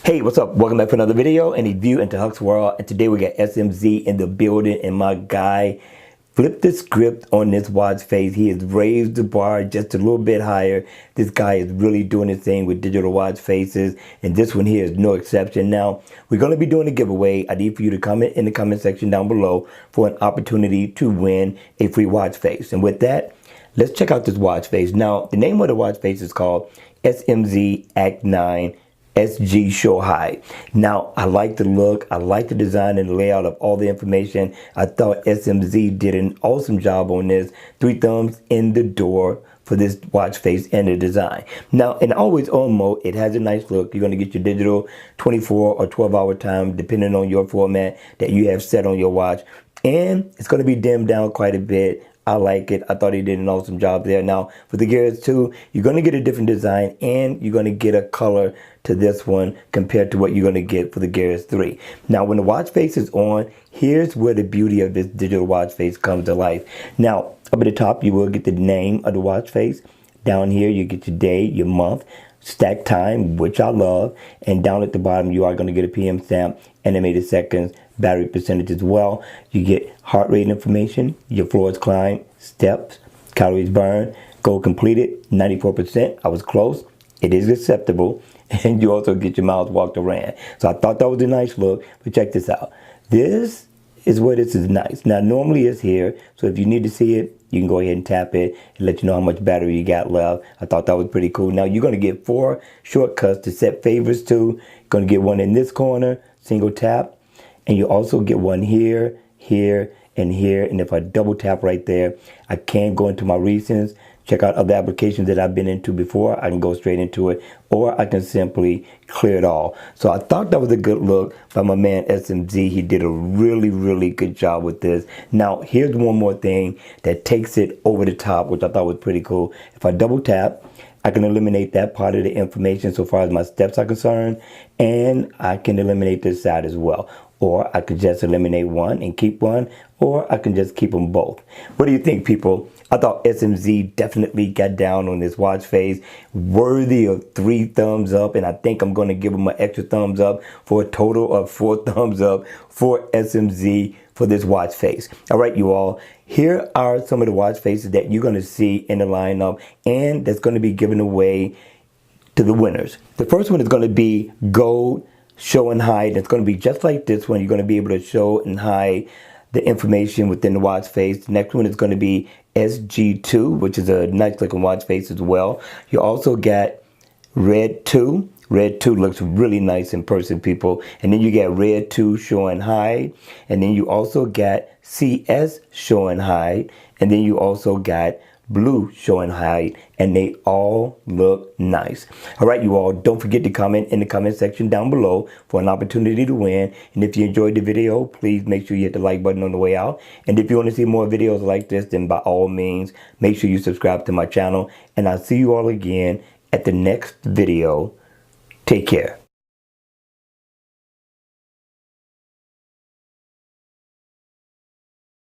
Hey, what's up? Welcome back for another video and a view into Huck's World. And today we got SMZ in the building, and my guy flipped the script on this watch face. He has raised the bar just a little bit higher. This guy is really doing his thing with digital watch faces, and this one here is no exception. Now, we're going to be doing a giveaway. I need for you to comment in the comment section down below for an opportunity to win a free watch face. And with that, let's check out this watch face. Now, the name of the watch face is called SMZ Act 9 SG Show High. Now, I like the look, I like the design and the layout of all the information. I thought SMZ did an awesome job on this. 3 thumbs in the door for this watch face and the design. Now, in always on mode, it has a nice look. You're gonna get your digital 24 or 12-hour time, depending on your format that you have set on your watch. And it's gonna be dimmed down quite a bit. I like it. I thought he did an awesome job there. Now, for the Gears 2, you're going to get a different design and you're going to get a color to this one compared to what you're going to get for the Gears 3. Now, when the watch face is on, here's where the beauty of this digital watch face comes to life. Now, up at the top, you will get the name of the watch face. Down here, you get your day, your month, stack time, which I love. And down at the bottom, you are going to get a PM stamp, animated seconds, battery percentage as well. You get heart rate information, your floors climb, steps, calories burned, goal completed, 94%. I was close. It is acceptable. And you also get your miles walked or ran. So I thought that was a nice look, but check this out. This is where this is nice. Now, normally it's here, so if you need to see it, you can go ahead and tap it and let you know how much battery you got left. I thought that was pretty cool. Now, you're going to get 4 shortcuts to set favorites to. You're going to get one in this corner, single tap. And you also get one here, here, and here. And if I double tap right there, I can go into my recents, check out other applications that I've been into before. I can go straight into it, or I can simply clear it all. So I thought that was a good look by my man SMZ. He did a really, really good job with this. Now, here's one more thing that takes it over the top, which I thought was pretty cool. If I double tap, I can eliminate that part of the information so far as my steps are concerned, and I can eliminate this side as well. Or I could just eliminate one and keep one, or I can just keep them both. What do you think, people? I thought SMZ definitely got down on this watch face, worthy of 3 thumbs up, and I think I'm going to give him an extra thumbs up for a total of 4 thumbs up for SMZ for this watch face. All right, you all, here are some of the watch faces that you're going to see in the lineup, and that's going to be given away to the winners. The first one is going to be gold show and hide. It's going to be just like this one. You're going to be able to show and hide the information within the watch face. The next one is going to be SG2, which is a nice looking watch face as well. You also got red 2. Red 2 looks really nice in person, people. And then you get red 2 show and hide. And then you also got CS show and hide. And then you also got blue show and hide, and they all look nice. All right, you all, don't forget to comment in the comment section down below for an opportunity to win. And if you enjoyed the video, please make sure you hit the like button on the way out. And if you want to see more videos like this, then by all means, make sure you subscribe to my channel. And I'll see you all again at the next video. Take care.